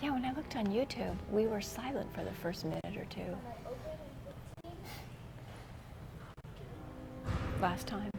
Yeah, when I looked on YouTube, we were silent for the first minute or two. Last time.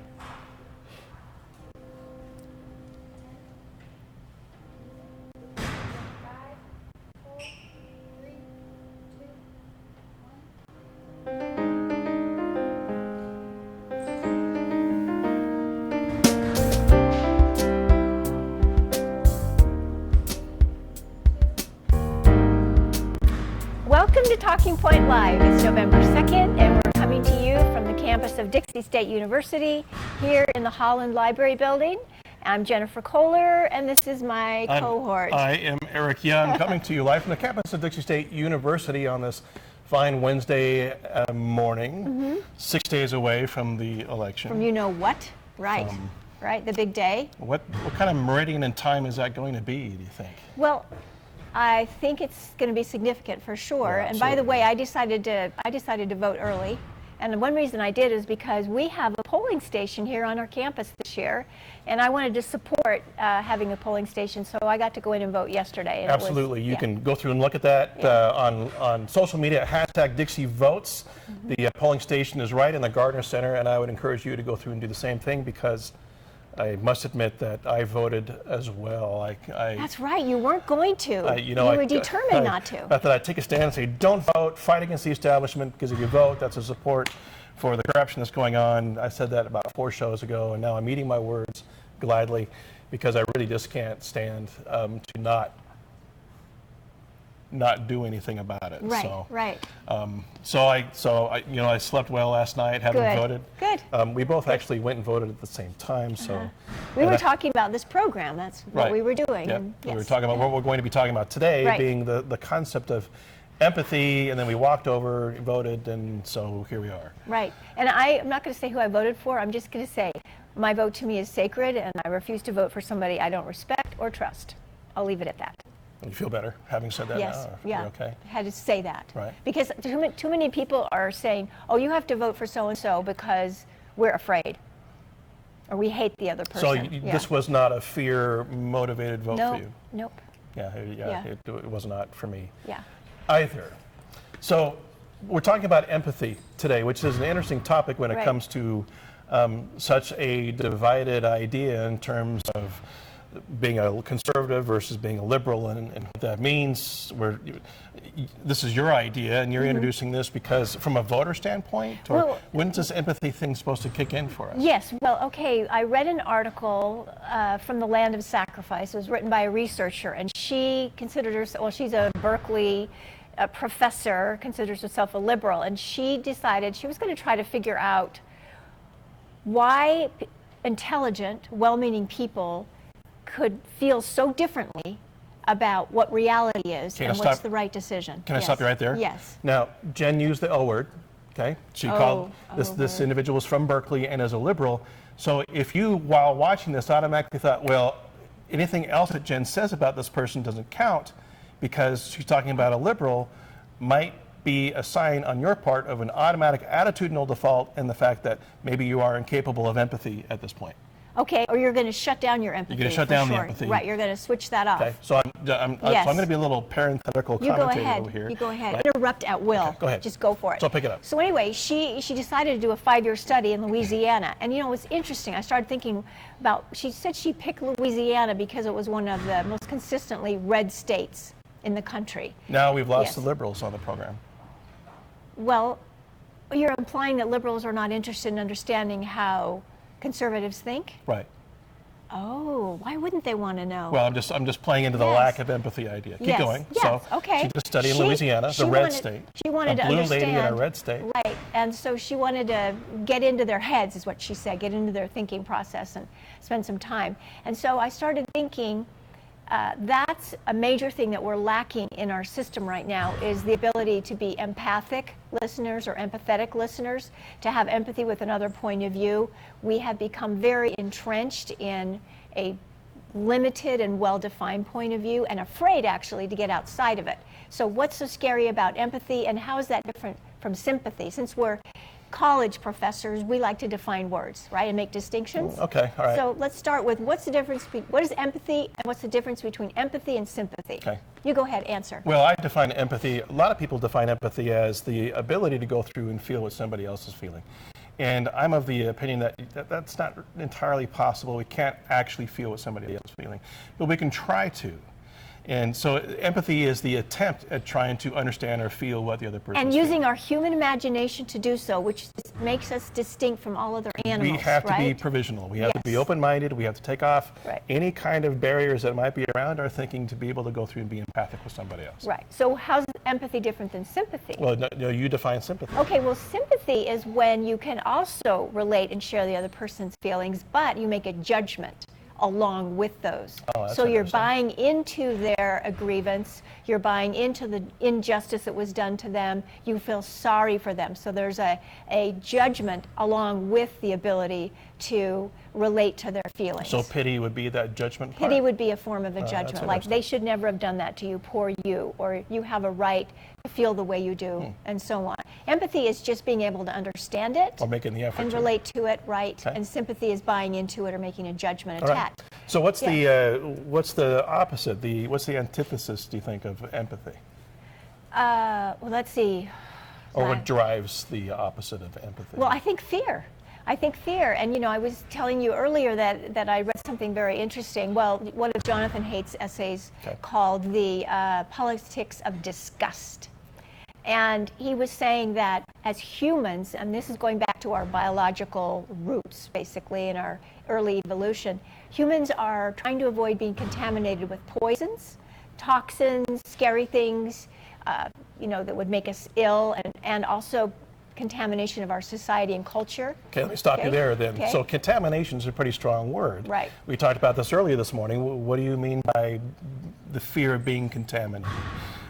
Welcome to Talking Point Live. It's November 2nd, and we're coming to you from the campus of Dixie State University here in the Holland Library Building. I'm Jennifer Kohler, and this is my cohort. I am Eric Young, coming to you live from the campus of Dixie State University on this fine Wednesday morning, 6 days away from the election. From you know what? Right. Right, the big day. What kind of meridian and time is that going to be, do you think? Well, I think it's going to be significant for sure. Yeah, and by the way, I decided to vote early. And one reason I did is because we have a polling station here on our campus this year, and I wanted to support having a polling station, so I got to go in and vote yesterday. And absolutely, you can go through and look at that on social media at #DixieVotes. The polling station is right in the Gardner Center, and I would encourage you to go through and do the same thing, because I must admit that I voted as well. That's right, you weren't going to. You were determined not to. I thought I'd take a stand and say, don't vote, fight against the establishment, because if you vote, that's a support for the corruption that's going on. I said that about 4 shows ago, and now I'm eating my words gladly, because I really just can't stand to not do anything about it. Right, so, right. So I slept well last night, having voted. Good. We both actually went and voted at the same time. So we were talking about this program. That's what we were doing. Yep. And We were talking about what we're going to be talking about today, being the concept of empathy, and then we walked over, voted, and so here we are. Right. And I'm not going to say who I voted for. I'm just going to say my vote to me is sacred, and I refuse to vote for somebody I don't respect or trust. I'll leave it at that. You feel better having said that? Yes, now? yeah. Okay. I had to say that. Right. Because too many people are saying, oh, you have to vote for so-and-so because we're afraid, or we hate the other person. So this was not a fear-motivated vote for you? Nope. Yeah, it was not for me either. So we're talking about empathy today, which is an interesting topic when it comes to such a divided idea in terms of being a conservative versus being a liberal, and what that means. This is your idea, and you're introducing this because, from a voter standpoint, or when's this empathy thing supposed to kick in for us? Yes, well, okay, I read an article from the Land of Sacrifice. It was written by a researcher, and she considered herself, well, she's a Berkeley professor, considers herself a liberal, and she decided she was going to try to figure out why intelligent, well-meaning people could feel so differently about what reality is and what's the right decision. Can I stop you right there? Yes. Now, Jen used the L word, okay? She called this individual was from Berkeley and is a liberal. So if you, while watching this, automatically thought, well, anything else that Jen says about this person doesn't count because she's talking about a liberal, might be a sign on your part of an automatic attitudinal default and the fact that maybe you are incapable of empathy at this point. Okay, or you're going to shut down your empathy. You're going to shut down the empathy. Right, you're going to switch that off. Okay, so I'm going to be a little parenthetical commentator over here. You go ahead. Interrupt at will. Okay, go ahead. Just go for it. So pick it up. So anyway, she decided to do a 5-year study in Louisiana. And you know, it's interesting. I started thinking about, she said she picked Louisiana because it was one of the most consistently red states in the country. Now we've lost the liberals on the program. Well, you're implying that liberals are not interested in understanding how conservatives think? Right. Oh, why wouldn't they want to know? Well, I'm just playing into the lack of empathy idea. Keep going. Yes. So okay. she just studied in Louisiana, the red state. She wanted to blue understand. Lady in a red state. Right. And so she wanted to get into their heads, is what she said, get into their thinking process and spend some time. And so I started thinking that's a major thing that we're lacking in our system right now, is the ability to be empathic listeners or empathetic listeners, to have empathy with another point of view. We have become very entrenched in a limited and well-defined point of view and afraid actually to get outside of it. So what's so scary about empathy, and how is that different from sympathy? Since we're college professors, we like to define words, right, and make distinctions. Okay, all right. So let's start with what is empathy and what's the difference between empathy and sympathy? Okay. You go ahead, answer. Well, I define empathy, a lot of people define empathy as the ability to go through and feel what somebody else is feeling. And I'm of the opinion that that's not entirely possible. We can't actually feel what somebody else is feeling, but we can try to. And so empathy is the attempt at trying to understand or feel what the other person is and feeling. using our human imagination to do so, which makes us distinct from all other animals. We have to be right? provisional. We have to be Yes. open-minded. We have to take off Right. any kind of barriers that might be around our thinking to be able to go through and be empathic with somebody else. Right. So how's empathy different than sympathy? Well, no, you define sympathy. Okay, well, sympathy is when you can also relate and share the other person's feelings, but you make a judgment along with those. Oh, that's so you're interesting. buying into their grievance, you're buying into the injustice that was done to them, you feel sorry for them. So there's a judgment along with the ability to relate to their feelings. So pity would be that judgment part? Pity would be a form of a that's judgment, like they should never have done that to you, poor you, or you have a right to feel the way you do, and so on. Empathy is just being able to understand it Or making the effort and to. relate to it, right? Okay. And sympathy is buying into it or making a judgment All right. attached. So what's Yeah. what's the opposite? What's the antithesis, do you think, of empathy? Well, let's see. Or what drives the opposite of empathy? Well, I think fear. I think fear. And, you know, I was telling you earlier that I read something very interesting. Well, one of Jonathan Haidt's essays called The Politics of Disgust. And he was saying that as humans, and this is going back to our biological roots, basically, in our early evolution, humans are trying to avoid being contaminated with poisons, toxins, scary things, you know, that would make us ill, and also contamination of our society and culture. Okay, let me stop you there then. Okay. So contamination is a pretty strong word. Right. We talked about this earlier this morning. What do you mean by the fear of being contaminated?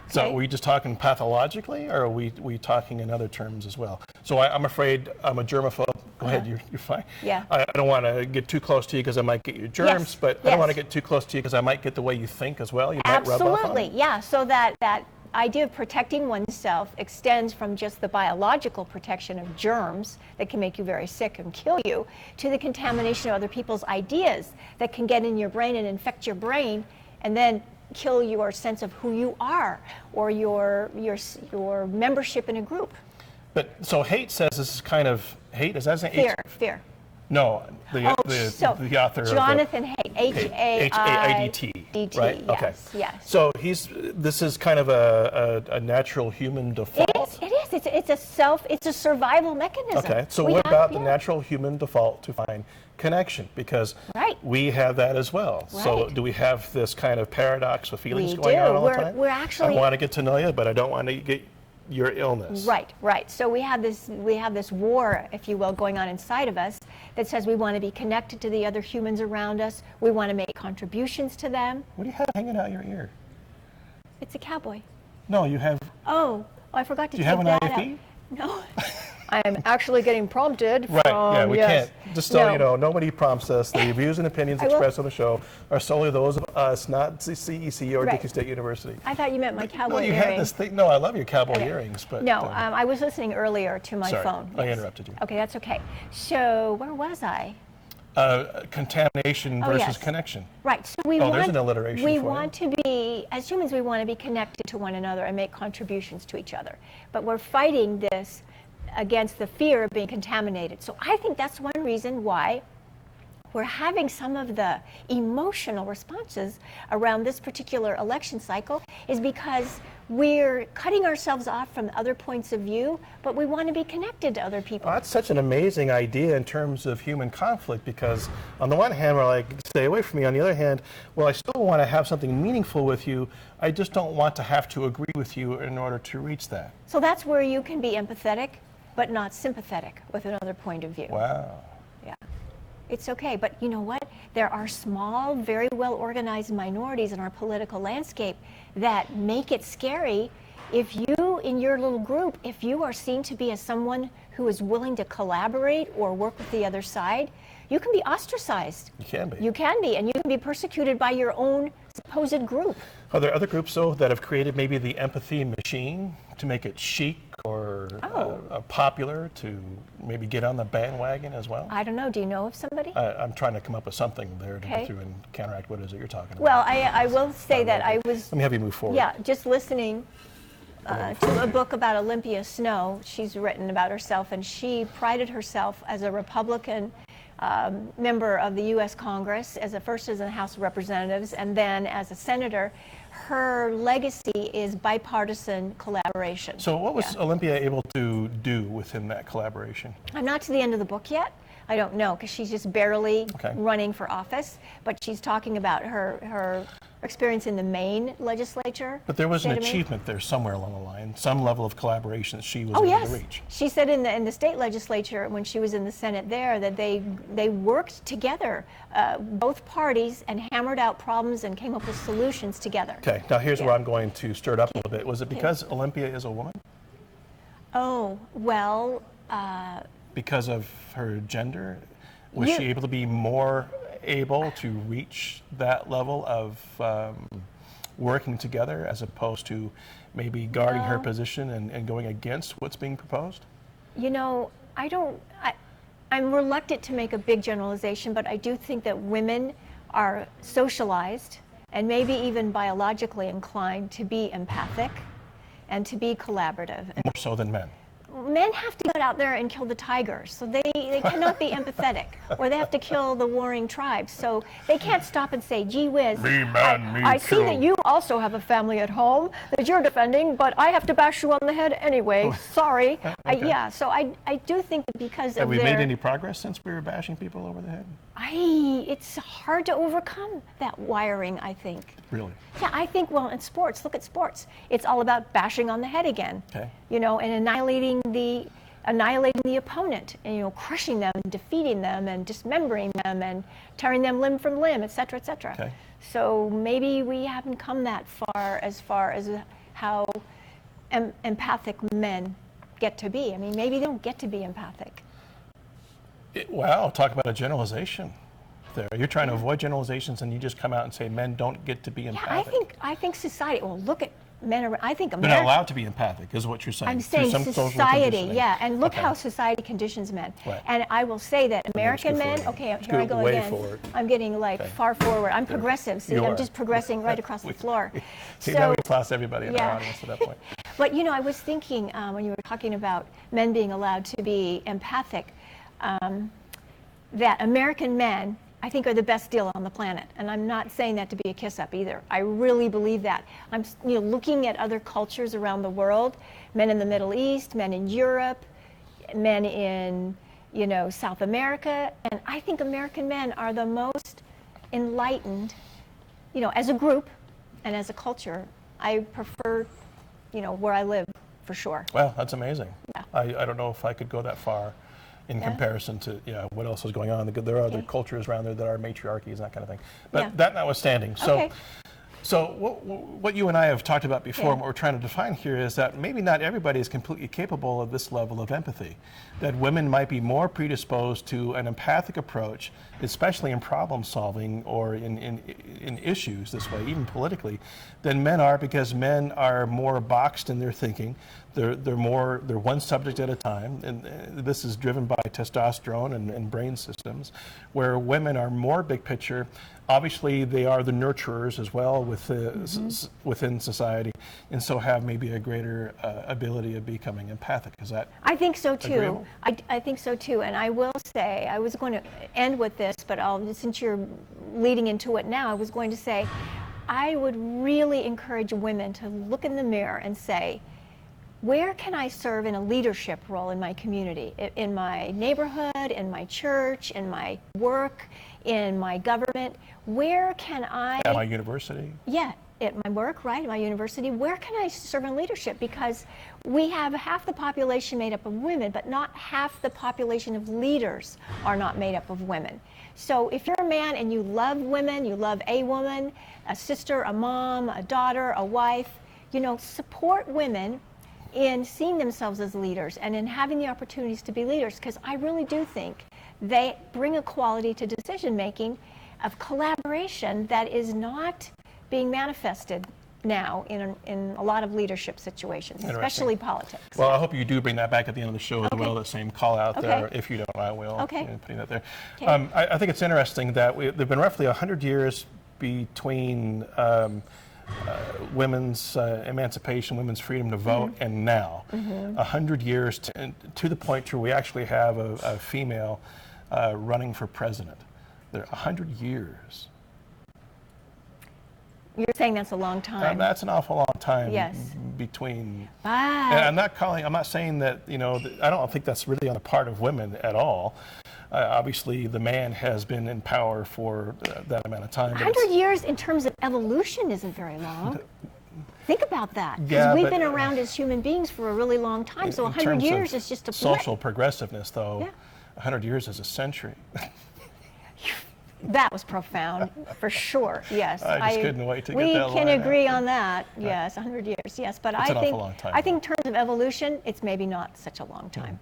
So Okay. are we just talking pathologically, or are we talking in other terms as well? So I'm afraid I'm a germaphobe. Go ahead, you're fine. Yeah. I don't want to get too close to you because I might get you germs, Yes, but I don't want to yes. get too close to you because I might get the way you think as well. You might rub off on Absolutely, me. yeah. So that idea of protecting oneself extends from just the biological protection of germs that can make you very sick and kill you, to the contamination of other people's ideas that can get in your brain and infect your brain, and then kill your sense of who you are, or your membership in a group. But so hate says this is kind of hate. Is that an Fear. No, the author Jonathan Haidt, H-A-I-D-T, right? Yes, Okay. yes. So this is kind of a natural human default. It is. It's a survival mechanism. Okay. So what about the natural human default to find connection? Because we have that as well. Right. So do we have this kind of paradox with feelings We going do. on all the time? We're actually. I want to get to know you, but I don't want to get your illness. Right. So we have this war, if you will, going on inside of us that says we want to be connected to the other humans around us. We want to make contributions to them. What do you have hanging out your ear? It's a cowboy. No, you have. Oh, I forgot to Do you take have an that IFE? out. No. I'm actually getting prompted Right, from, yeah, we yes. can't. Just so you know, nobody prompts us. The views and opinions expressed on the show are solely those of us, not the CEC or Dickey State University. I thought you meant my cowboy you earrings. had this thing. No, I love your cowboy earrings, but no, I was listening earlier to my phone. I interrupted you. Okay, that's okay. So where was I? Contamination versus connection. Right. So there's an alliteration we for want to be, as humans, we want to be connected to one another and make contributions to each other. But we're fighting this against the fear of being contaminated. So I think that's one reason why we're having some of the emotional responses around this particular election cycle, is because we're cutting ourselves off from other points of view, but we want to be connected to other people. Well, that's such an amazing idea in terms of human conflict, because on the one hand, we're like, stay away from me. On the other hand, well, I still want to have something meaningful with you. I just don't want to have to agree with you in order to reach that. So that's where you can be empathetic, but not sympathetic with another point of view. Wow. Yeah. It's okay, but you know what? There are small, very well organized minorities in our political landscape that make it scary. If you, in your little group, if you are seen to be as someone who is willing to collaborate or work with the other side, you can be ostracized. You can be. You can be, and you can be persecuted by your own supposed group. Are there other groups, though, that have created maybe the empathy machine to make it chic or or popular to maybe get on the bandwagon as well? I don't know. Do you know of somebody? I'm trying to come up with something there to go through and counteract what is it you're talking about. Well, I will say that I was... Let me have you move forward. Yeah, just listening to a book about Olympia Snow. She's written about herself, and she prided herself as a Republican member of the U.S. Congress, first as a House of Representatives, and then as a senator. Her legacy is bipartisan collaboration. So what was Olympia able to do within that collaboration? I'm not to the end of the book yet. I don't know, because she's just barely running for office, but she's talking about her experience in the Maine legislature. But there was an achievement there somewhere along the line, some level of collaboration that she was able to reach. She said in the state legislature, when she was in the Senate there, that they worked together, both parties, and hammered out problems and came up with solutions together. Okay, now here's where I'm going to stir it up a little bit. Was it because Olympia is a woman? Oh, well... because of her gender? Was she able to be more able to reach that level of working together as opposed to maybe guarding her position and going against what's being proposed? You know, I'm reluctant to make a big generalization, but I do think that women are socialized and maybe even biologically inclined to be empathic and to be collaborative. More so than men. Men have to get out there and kill the tigers, so they cannot be empathetic, or they have to kill the warring tribes. So they can't stop and say, gee whiz, I see that you also have a family at home that you're defending, but I have to bash you on the head anyway. Sorry. So I do think that because have we made any progress since we were bashing people over the head? It's hard to overcome that wiring, I think. Really? Yeah, I think, well, in sports, look at sports. It's all about bashing on the head again. Okay. You know, and annihilating the opponent, and crushing them, and defeating them, and dismembering them, and tearing them limb from limb, et cetera, et cetera. Okay. So maybe we haven't come that far as how empathic men get to be. I mean, maybe they don't get to be empathic. Wow, talk about a generalization there. You're trying to avoid generalizations, and you just come out and say men don't get to be empathic. Yeah, I think society. Well, look at men. I think they're not allowed to be empathic, is what you're saying. I'm saying society, and look how society conditions men. Right. And I will say that American men. Okay, here I go again. Forward. I'm getting far forward. I'm progressive. See, I'm just progressing right across the floor. See, now we class everybody in our audience at that point. But I was thinking when you were talking about men being allowed to be empathic. That American men, I think, are the best deal on the planet, and I'm not saying that to be a kiss up either. I really believe that. I'm looking at other cultures around the world, men in the Middle East, men in Europe, men in South America, and I think American men are the most enlightened, as a group and as a culture. I prefer, where I live for sure. Well, that's amazing. Yeah. I don't know if I could go that far in comparison to what else is going on. There are other cultures around there that are matriarchies and that kind of thing. But that notwithstanding, so what you and I have talked about before, and what we're trying to define here is that maybe not everybody is completely capable of this level of empathy. That women might be more predisposed to an empathic approach, especially in problem solving or in issues this way, even politically, than men are, because men are more boxed in their thinking. They're one subject at a time, and this is driven by testosterone and brain systems, where women are more big picture. Obviously, they are the nurturers as well within society, and so have maybe a greater ability of becoming empathic. Is that? I think so too. Agreeable? I think so too. And I will say, I was going to end with this, but since you're leading into it now, I was going to say, I would really encourage women to look in the mirror and say, where can I serve in a leadership role in my community, in my neighborhood, in my church, in my work, in my government? Where can I... At my university? Yeah, at my work, right, at my university. Where can I serve in leadership? Because we have half the population made up of women, but not half the population of leaders are not made up of women. So if you're a man and you love women, you love a woman, a sister, a mom, a daughter, a wife, support women in seeing themselves as leaders and in having the opportunities to be leaders, because I really do think they bring a quality to decision making of collaboration that is not being manifested now in a lot of leadership situations, especially politics. Well, I hope you do bring that back at the end of the show as well, that same call out there. If you don't, I will. Okay. Putting that there. Okay. I think it's interesting that there have been roughly 100 years between women's emancipation, women's freedom to vote, and now. 100 years to the point where we actually have a female running for president. There are 100 years. You're saying that's a long time. That's an awful long time. Yes. Between. Wow. And I'm not saying that, I don't think that's really on the part of women at all. Obviously, the man has been in power for that amount of time. 100 years in terms of evolution isn't very long. Think about that. Because Yeah, we've been around as human beings for a really long time. So 100 years is just a blip. Social progressiveness, though, 100 years is a century. That was profound, for sure. Yes, I just couldn't wait to get that We can line agree out. on that. Yes, 100 years. Yes, but It's an awful long time, I think in terms of evolution, it's maybe not such a long time.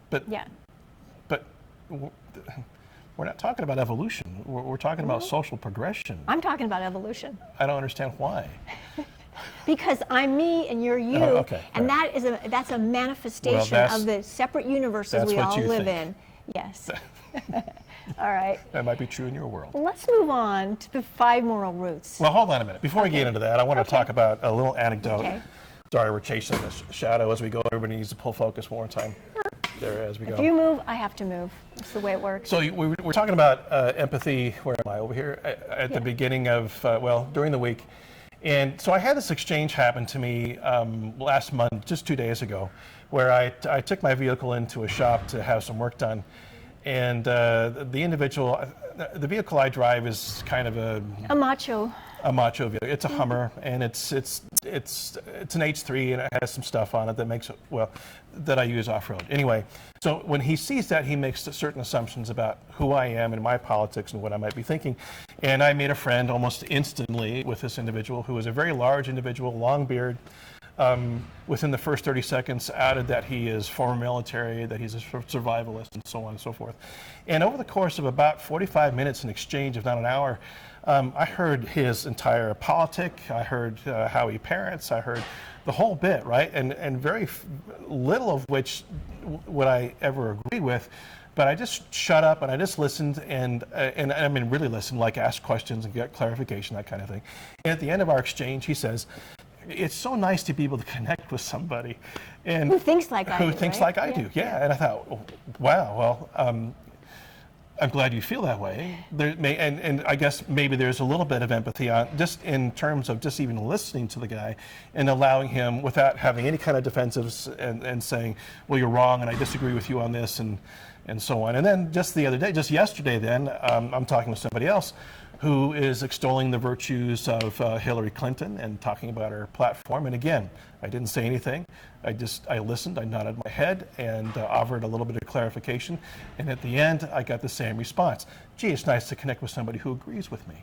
But yeah, but we're not talking about evolution. We're talking about social progression. I'm talking about evolution. I don't understand why. Because I'm me and you're you, and that's a manifestation of the separate universes we all live in. Yes. All right. That might be true in your world. Let's move on to the 5 moral roots. Well, hold on a minute. Before we get into that, I want to talk about a little anecdote. Okay. Sorry, we're chasing the shadow as we go. Everybody needs to pull focus one more time. There, as we go. If you move, I have to move. That's the way it works. So we're talking about empathy. Where am I? Over here at the beginning of, during the week. And so I had this exchange happen to me last month, just 2 days ago, where I took my vehicle into a shop to have some work done. And the vehicle I drive is kind of a macho vehicle. It's a Hummer, and it's an H3, and it has some stuff on it that makes it, that I use off-road. Anyway, so when he sees that, he makes certain assumptions about who I am and my politics and what I might be thinking. And I made a friend almost instantly with this individual, who is a very large individual, long beard. Within the first 30 seconds, outed that he is former military, that he's a survivalist, and so on and so forth. And over the course of about 45 minutes in exchange, if not an hour, I heard his entire politic. I heard how he parents. I heard the whole bit, right? And very little of which would I ever agree with. But I just shut up and I just listened and I mean really listened, like ask questions and get clarification, that kind of thing. And at the end of our exchange, he says, "It's so nice to be able to connect with somebody and who thinks like I do." Who thinks like I do, yeah. And I thought, wow, well, I'm glad you feel that way. And I guess maybe there's a little bit of empathy on just in terms of just even listening to the guy and allowing him without having any kind of defensives and saying, well, you're wrong and I disagree with you on this and so on. And then just yesterday, I'm talking to somebody else who is extolling the virtues of Hillary Clinton and talking about her platform. And again, I didn't say anything. I listened, I nodded my head and offered a little bit of clarification. And at the end, I got the same response. Gee, it's nice to connect with somebody who agrees with me.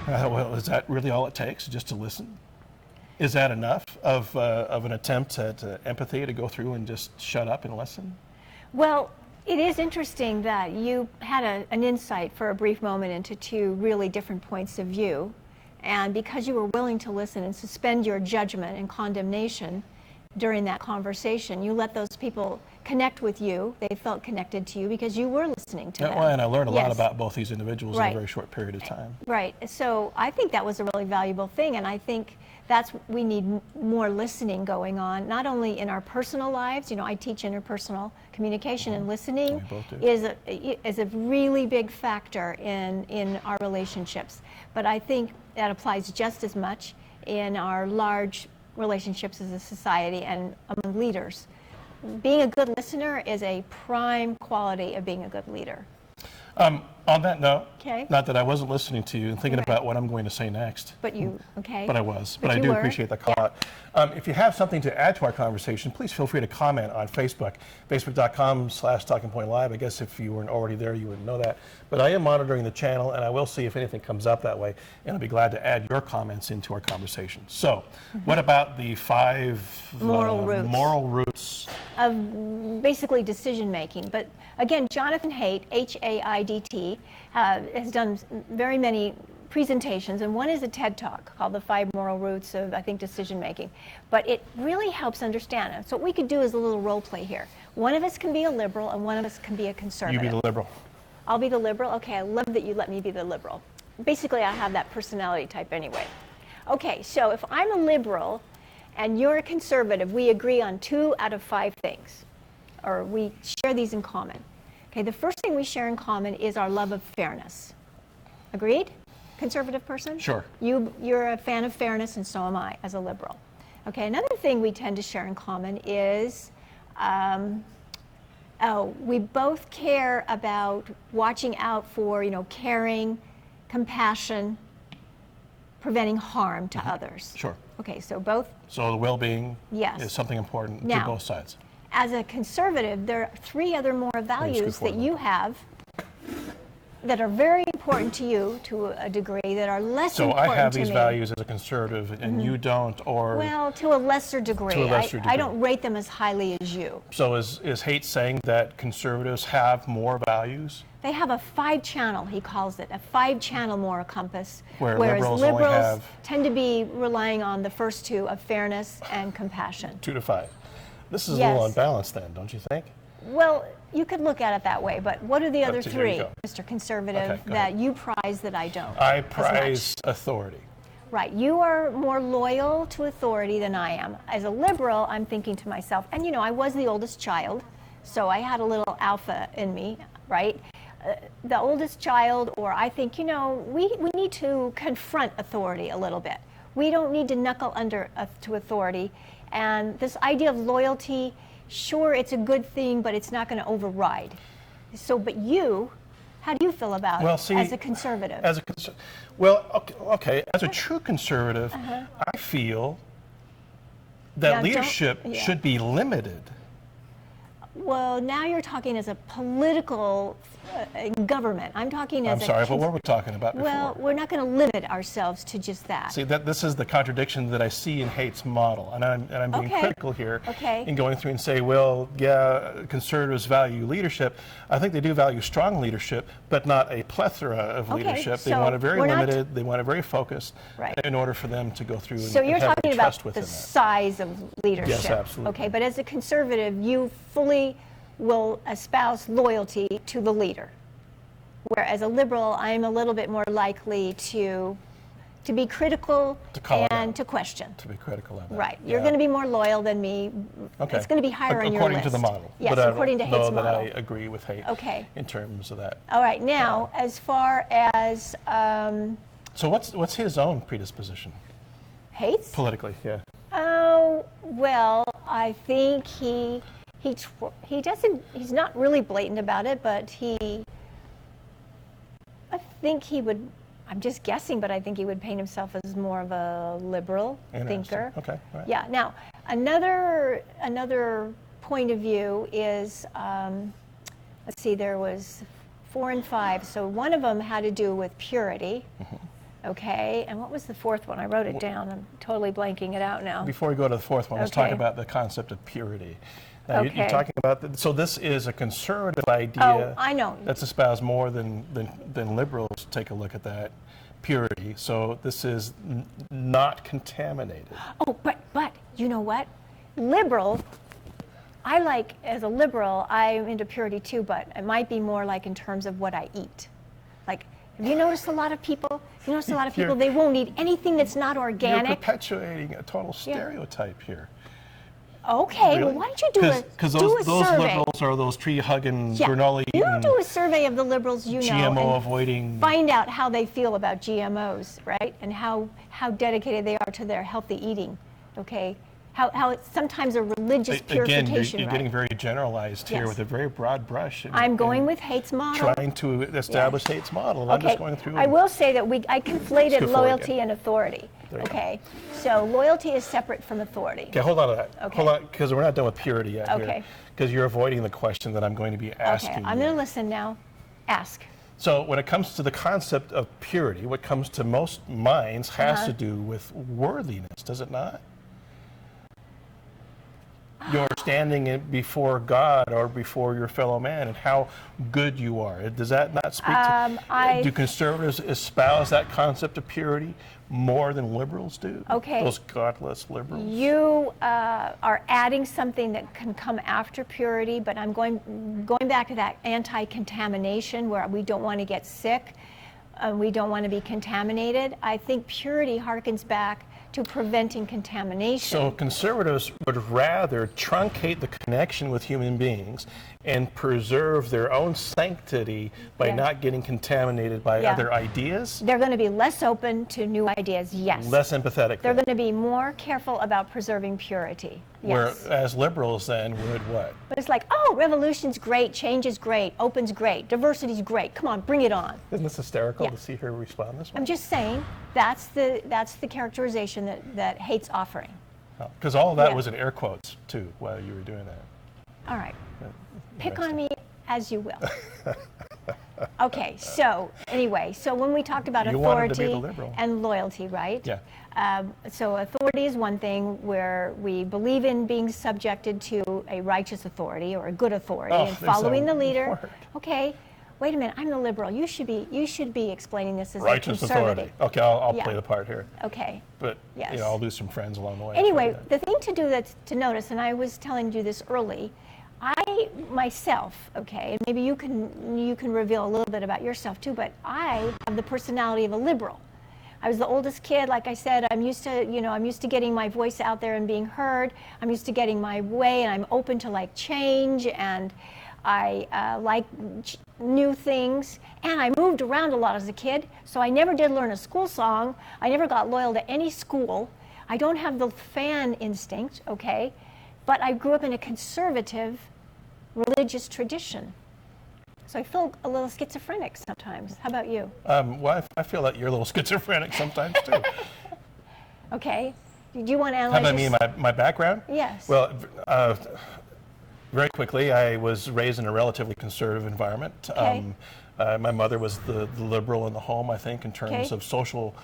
Well, is that really all it takes, just to listen? Is that enough of an attempt at empathy to go through and just shut up and listen? Well, it is interesting that you had an insight for a brief moment into 2 really different points of view. And because you were willing to listen and suspend your judgment and condemnation during that conversation, you let those people connect with you. They felt connected to you because you were listening to them. Well, and I learned a lot about both these individuals in a very short period of time. Right. So I think that was a really valuable thing, and I think we need more listening going on, not only in our personal lives. I teach interpersonal communication, and listening is a really big factor in our relationships. But I think that applies just as much in our large relationships as a society and among leaders. Being a good listener is a prime quality of being a good leader. On that note, not that I wasn't listening to you and thinking about what I'm going to say next. But But I was. But I do appreciate the call out. If you have something to add to our conversation, please feel free to comment on Facebook, facebook.com/TalkingPoint Live. I guess if you weren't already there, you wouldn't know that. But I am monitoring the channel, and I will see if anything comes up that way, and I'll be glad to add your comments into our conversation. So, what about the 5 moral roots of basically decision making? But again, Jonathan Haidt, Haidt, has done very many presentations, and one is a TED Talk called The 5 Moral Roots of, I think, Decision Making. But it really helps understand it. So what we could do is a little role play here. One of us can be a liberal, and one of us can be a conservative. You be the liberal. I'll be the liberal? Okay, I love that you let me be the liberal. Basically, I have that personality type anyway. Okay, so if I'm a liberal and you're a conservative, we agree on 2 out of 5 things, or we share these in common. Okay, the first thing we share in common is our love of fairness. Agreed? Conservative person? Sure. You're a fan of fairness, and so am I as a liberal. Okay, another thing we tend to share in common is we both care about watching out for, caring, compassion, preventing harm to others. Sure. Okay, so both. So the well-being Yes. is something important to Now, both sides. As a conservative, there are 3 other moral values that you have that are very important to you to a degree, that are less important to me. So I have these values as a conservative, and you don't, or... Well, to a lesser degree. To a lesser degree. I don't rate them as highly as you. So is Haidt saying that conservatives have more values? They have a 5-channel, he calls it, a 5-channel moral compass, whereas liberals only have tend to be relying on the first 2 of fairness and compassion. 2 to 5. This is Yes. a little unbalanced then, don't you think? Well, you could look at it that way, but what are the other So there you 3, go. Mr. Conservative, Okay, go that ahead. you prize that I don't? I as much? prize authority. Right, you are more loyal to authority than I am. As a liberal, I'm thinking to myself, and I was the oldest child, so I had a little alpha in me, right? The oldest child, or I think, we need to confront authority a little bit. We don't need to knuckle under to authority. And this idea of loyalty, sure, it's a good thing, but it's not going to override. So, but how do you feel about it as a conservative? Okay, as a true conservative, I feel that leadership should be limited. Well, now you're talking as a political government. I'm talking as I'm sorry, but what were we talking about before? Well, we're not going to limit ourselves to just that. See, this is the contradiction that I see in Haidt's model, and I'm being critical here in going through and say, well, yeah, conservatives value leadership. I think they do value strong leadership, but not a plethora of leadership. They want it very limited. They want it very focused in order for them to go through and so you're have talking trust about within the that. size of leadership. Yes, absolutely. Okay, but as a conservative, you fully will espouse loyalty to the leader. Whereas a liberal, I'm a little bit more likely to be critical and to question. To be critical of that. Right. You're going to be more loyal than me. Okay. It's going to be higher on your list. According to the model. Yes, but according to Haidt's model. I agree with Haidt in terms of that. All right. Now, as far as... so what's his own predisposition? Haidt's? Politically, yeah. Oh, well, I think he doesn't, he's not really blatant about it, but I think he would, I'm just guessing, but I think he would paint himself as more of a liberal thinker. Okay, right. Yeah, now, another point of view is, let's see, there was 4 and 5, so one of them had to do with purity. Okay, and what was the 4th one? I wrote it down. I'm totally blanking it out now. Before we go to the 4th one, let's talk about the concept of purity. Now, you're talking about, so this is a conservative idea I know. that's espoused more than liberals take a look at that, purity. So this is not contaminated. Oh, but you know what? As a liberal, I'm into purity too, but it might be more like in terms of what I eat. Like, have you noticed a lot of people? They won't eat anything that's not organic. You're perpetuating a total stereotype here. Okay, Really? well, why don't you do a survey? Because those liberals are those tree-hugging, granola-eating, you do a survey of the liberals you know GMO-avoiding. Find out how they feel about GMOs, right? And how dedicated they are to their healthy eating, okay? How it's sometimes a religious purification. Again, you're getting very generalized here with a very broad brush. I'm going with Haidt's model. Trying to establish Haidt's model. And I'm just going through. I will say that I conflated loyalty and authority. Okay, so loyalty is separate from authority. Okay, hold on to that. Okay. Hold on, because we're not done with purity yet. Okay. Because you're avoiding the question that I'm going to be asking. Okay, I'm going to listen now. Ask. So when it comes to the concept of purity, what comes to most minds has to do with worthiness, does it not? your standing before God or before your fellow man and how good you are. Does that not speak to, do conservatives espouse that concept of purity more than liberals do? Okay. Those godless liberals? You are adding something that can come after purity, but I'm going back to that anti-contamination where we don't want to get sick. We don't want to be contaminated. I think purity harkens back to preventing contamination. So conservatives would rather truncate the connection with human beings and preserve their own sanctity by not getting contaminated by other ideas? They're going to be less open to new ideas, yes. Less empathetic. They're going to be more careful about preserving purity, yes. Whereas liberals then would what? But it's like, oh, revolution's great, change is great, open's great, diversity's great, come on, bring it on. Isn't this hysterical to see her respond this way? I'm just saying, that's the characterization that hate's offering. Because all of that was in air quotes, too, while you were doing that. All right. Pick on me as you will. Okay, so anyway, so when we talked about authority and loyalty, right? Yeah. So authority is one thing where we believe in being subjected to a righteous authority or a good authority and following the leader. Okay, wait a minute, I'm the liberal. You should be explaining this as righteous a conservative. Authority. Okay, I'll play the part here. Okay. But you know, I'll lose some friends along the way. Anyway, the thing to do to notice, and I was telling you this early, I myself, okay, and maybe you can reveal a little bit about yourself too, but I have the personality of a liberal. I was the oldest kid, like I said. I'm used to getting my voice out there and being heard. I'm used to getting my way, and I'm open to like change, and I like new things. And I moved around a lot as a kid, so I never did learn a school song. I never got loyal to any school. I don't have the fan instinct, okay? But I grew up in a conservative religious tradition. So I feel a little schizophrenic sometimes. How about you? Well, I feel that you're a little schizophrenic sometimes, too. Okay. Do you want to analyze How about me, my background? Yes. Well, very quickly, I was raised in a relatively conservative environment. Okay. My mother was the liberal in the home, I think, in terms of social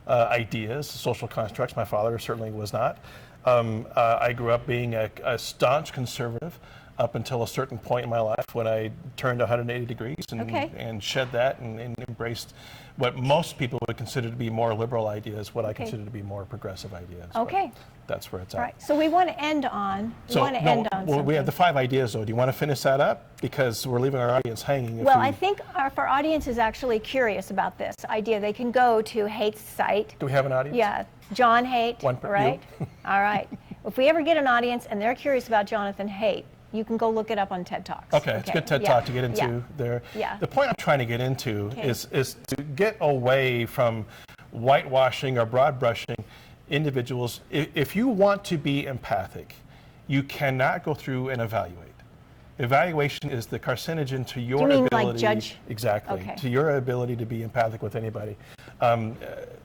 ideas, social constructs. My father certainly was not. I grew up being a staunch conservative up until a certain point in my life when I turned 180 degrees and shed that and embraced what most people would consider to be more liberal ideas, what I consider to be more progressive ideas. Okay. But that's where it's at. All right. So we want to end on. We have the 5 ideas, though. Do you want to finish that up? Because we're leaving our audience hanging. Well, I think if our audience is actually curious about this idea, they can go to Hate's site. Do we have an audience? Yeah. John Haidt, right? All right. If we ever get an audience and they're curious about Jonathan Haidt, you can go look it up on TED Talks. Okay, it's a good TED Talk to get into there. Yeah. The point I'm trying to get into is to get away from whitewashing or broad brushing individuals. If you want to be empathic, you cannot go through and evaluate. Evaluation is the carcinogen to your ability. Like judge? Exactly. To your ability to be empathic with anybody.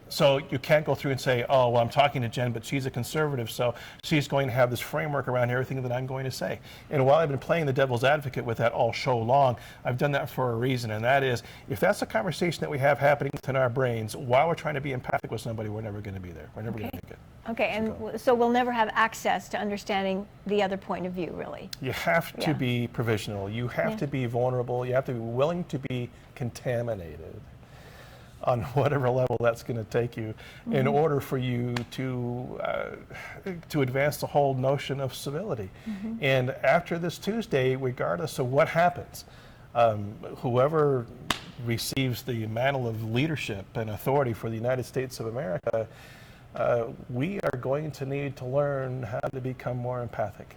So you can't go through and say, oh, well, I'm talking to Jen, but she's a conservative, so she's going to have this framework around everything that I'm going to say. And while I've been playing the devil's advocate with that all show long, I've done that for a reason, and that is, if that's a conversation that we have happening within our brains while we're trying to be empathic with somebody, we're never going to be there. We're never going to make it. Okay, and so we'll never have access to understanding the other point of view, really. You have to be provisional. You have to be vulnerable. You have to be willing to be contaminated on whatever level that's going to take you in order for you to advance the whole notion of civility. And after this Tuesday, regardless of what happens, whoever receives the mantle of leadership and authority for the United States of America, we are going to need to learn how to become more empathic.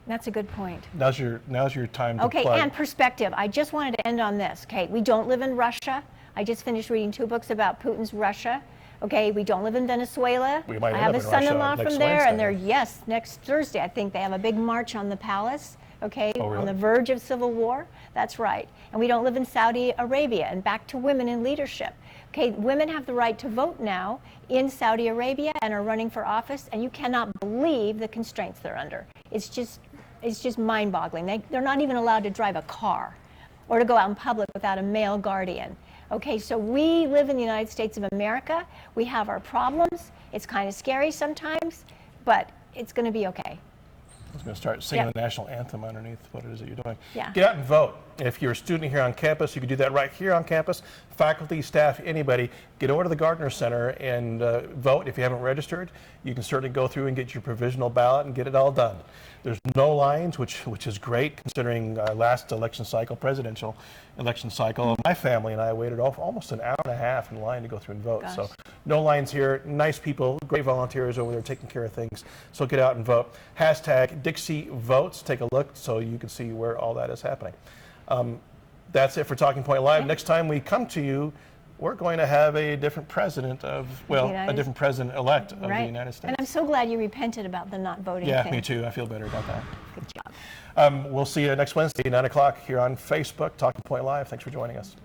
That's a good point. Now's your time to plug. Okay, and perspective. I just wanted to end on this. Okay, we don't live in Russia. I just finished reading 2 books about Putin's Russia. Okay, we don't live in Venezuela. I have a son-in-law from there, and next Thursday, I think they have a big march on the palace. Okay, on the verge of civil war. That's right. And we don't live in Saudi Arabia. And back to women in leadership. Okay, women have the right to vote now in Saudi Arabia and are running for office, and you cannot believe the constraints they're under. It's just mind-boggling. They're not even allowed to drive a car or to go out in public without a male guardian. Okay, so we live in the United States of America. We have our problems. It's kind of scary sometimes, but it's going to be okay. I was going to start singing the national anthem underneath what it is that you're doing. Yeah. Get out and vote. If you're a student here on campus, you can do that right here on campus. Faculty, staff, anybody, get over to the Gardner Center and vote. If you haven't registered, you can certainly go through and get your provisional ballot and get it all done. There's no lines, which is great considering last election cycle, presidential election cycle. My family and I waited almost an hour and a half in line to go through and vote. Gosh. So no lines here. Nice people, great volunteers over there taking care of things. So get out and vote. Hashtag Dixie Votes. Take a look so you can see where all that is happening. That's it for Talking Point Live. Next time we come to you, we're going to have a different president of, well, a different president-elect of the United States. And I'm so glad you repented about the not voting thing. Yeah, me too. I feel better about that. Good job. We'll see you next Wednesday, 9 o'clock here on Facebook, Talking Point Live. Thanks for joining us.